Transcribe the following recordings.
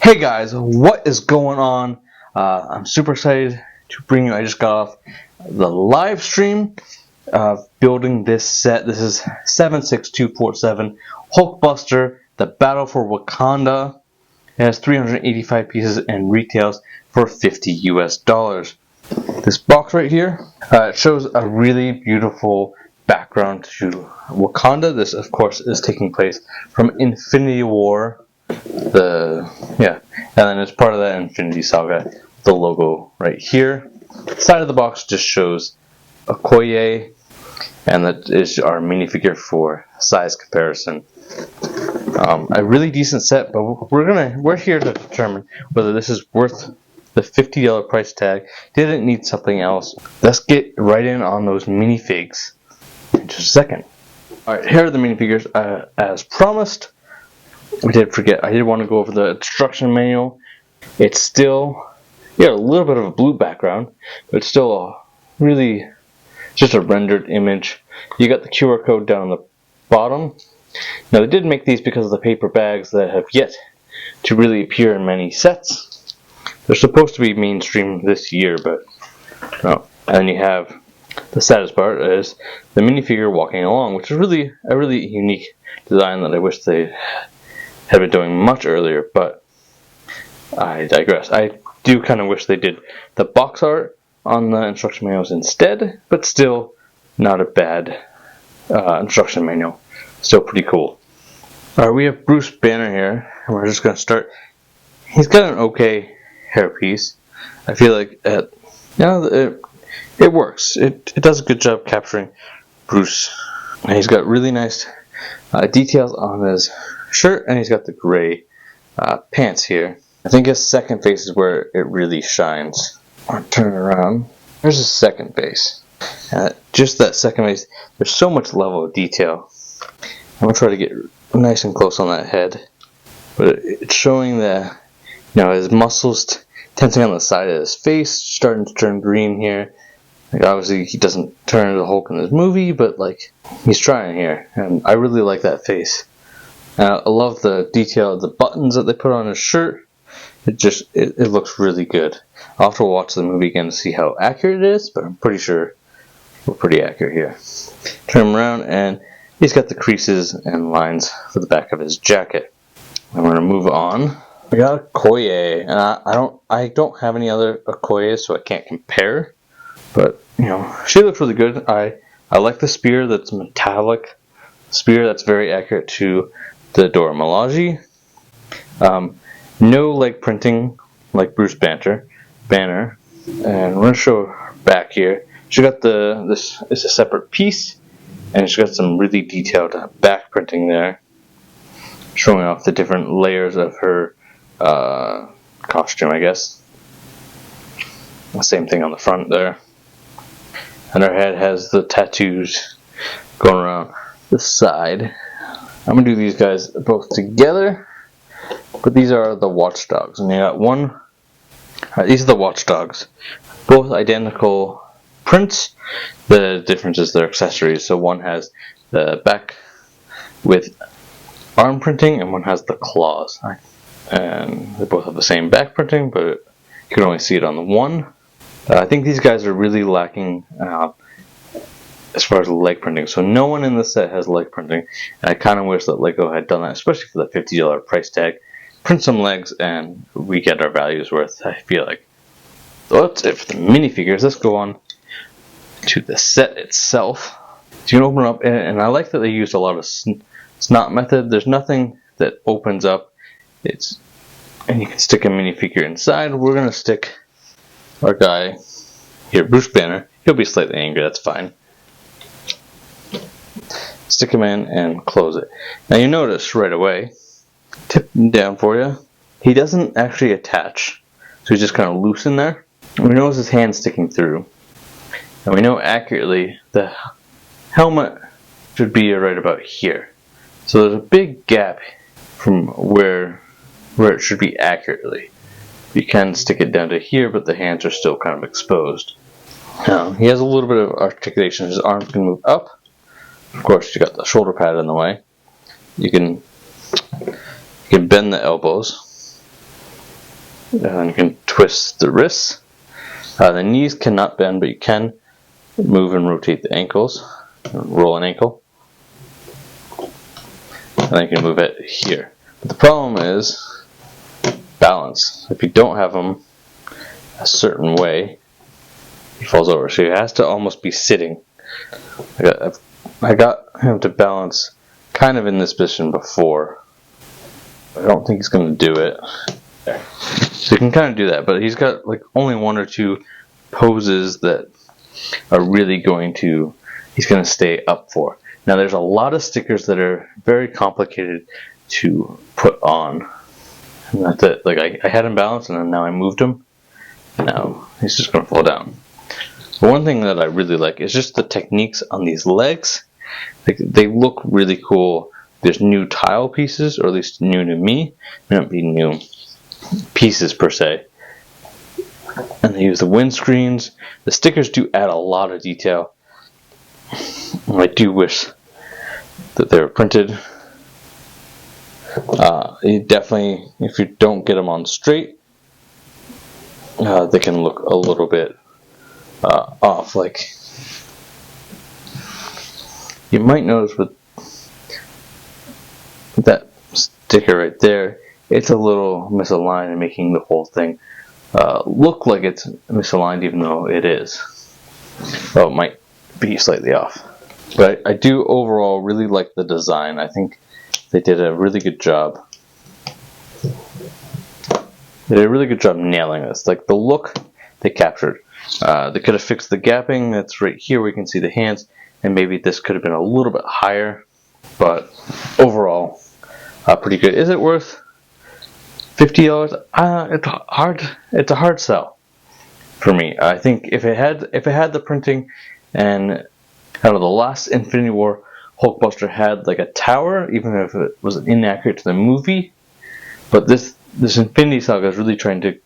Hey guys, what is going on? I'm super excited to bring you. I just got off the live stream building this set. This is 76247 HulkBuster, the Battle for Wakanda. It has 385 pieces and retails for $50 US. This box right here shows a really beautiful background to Wakanda. This, of course, is taking place from Infinity War. And then as part of that Infinity Saga, the logo right here. The side of the box just shows Okoye, and that is our minifigure for size comparison. A really decent set, but we're here to determine whether this is worth the $50 price tag. Did it need something else? Let's get right in on those minifigs in just a second. Alright, here are the minifigures. As promised, I did want to go over the instruction manual. It's still, a little bit of a blue background, but it's still really just a rendered image. You got the QR code down the bottom. Now they did make these because of the paper bags that have yet to really appear in many sets. They're supposed to be mainstream this year, but no. And then you have the saddest part is the minifigure walking along, which is really a really unique design that I wish they had been doing much earlier, but I digress. I do kind of wish they did the box art on the instruction manuals instead, but still not a bad instruction manual. Still pretty cool. Alright, we have Bruce Banner here, and we're just going to start. He's got an okay hairpiece. I feel like it works. It does a good job capturing Bruce. And he's got really nice details on his shirt, and he's got the gray pants here. I think his second face is where it really shines. I'll turn it around. There's his second face. Just that second face, there's so much level of detail. I'm going to try to get nice and close on that head. But it's showing that, his muscles tensing on the side of his face, starting to turn green here. Like, obviously, he doesn't turn into the Hulk in this movie, but he's trying here. And I really like that face. I love the detail of the buttons that they put on his shirt. It looks really good. I'll have to watch the movie again to see how accurate it is, but I'm pretty sure we're pretty accurate here. Turn him around, and he's got the creases and lines for the back of his jacket. I'm going to move on. We got Okoye, and I don't have any other Okoyes, so I can't compare. But she looks really good. I like the spear that's metallic. Spear that's very accurate to the Dora Milaje. No leg printing like Bruce Banner. And we're going to show her back here. She got this is a separate piece, and she's got some really detailed back printing there, showing off the different layers of her costume, I guess. The same thing on the front there. And her head has the tattoos going around the side. I'm going to do these guys both together, but these are the watchdogs. And you got one. These are the watchdogs. Both identical prints. The difference is their accessories. So one has the back with arm printing, and one has the claws. And they both have the same back printing, but you can only see it on the one. I think these guys are really lacking as far as leg printing. So no one in the set has leg printing. And I kind of wish that LEGO had done that, especially for the $50 price tag. Print some legs and we get our values worth, I feel like. So that's it for the minifigures. Let's go on to the set itself. So you can open it up, and I like that they used a lot of snot method. There's nothing that opens up. And you can stick a minifigure inside. We're going to stick our guy here, Bruce Banner. He'll be slightly angry, that's fine. Stick him in and close it. Now you notice right away, tip him down for you, he doesn't actually attach, so he's just kind of loose in there. And we notice his hand sticking through, and we know accurately the helmet should be right about here. So there's a big gap from where it should be accurately. You can stick it down to here, but the hands are still kind of exposed. Now, he has a little bit of articulation. His arms can move up. Of course, you got the shoulder pad in the way. You can bend the elbows. And you can twist the wrists. The knees cannot bend, but you can move and rotate the ankles. Roll an ankle. And then you can move it here. But the problem is balance. If you don't have him a certain way, he falls over. So he has to almost be sitting. I got him to balance kind of in this position before. I don't think he's going to do it. There. So you can kind of do that, but he's got like only one or two poses that are really he's going to stay up for. Now there's a lot of stickers that are very complicated to put on. And that's it. Like I had him balanced and then now I moved him. And now he's just going to fall down. But one thing that I really like is just the techniques on these legs. They look really cool. There's new tile pieces, or at least new to me. May not be new pieces per se. And they use the windscreens. The stickers do add a lot of detail. I do wish that they were printed. You definitely, if you don't get them on straight, they can look a little bit off. Like you might notice with that sticker right there, it's a little misaligned and making the whole thing look like it's misaligned, even though it is. Well, it might be slightly off. But I do overall really like the design. I think they did a really good job. They did a really good job nailing this. Like the look they captured. They could have fixed the gapping that's right here where you can see the hands, and maybe this could have been a little bit higher. But overall, pretty good. Is it worth $50? It's a hard sell for me. I think if it had the printing, and out of the last Infinity War, HulkBuster had like a tower, even if it was inaccurate to the movie. But this Infinity Saga is really trying to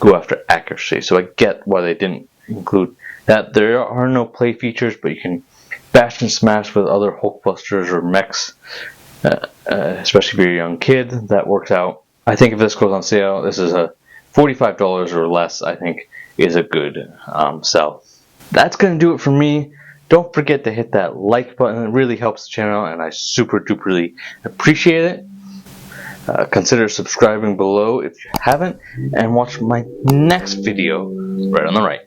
go after accuracy, so I get why they didn't include that. There are no play features, but you can bash and smash with other HulkBusters or mechs, especially if you're a young kid. That works out. I think if this goes on sale, this is a $45 or less, I think is a good sell. That's going to do it for me. Don't forget to hit that like button. It really helps the channel, and I super duperly appreciate it. Consider subscribing below if you haven't, and watch my next video right on the right.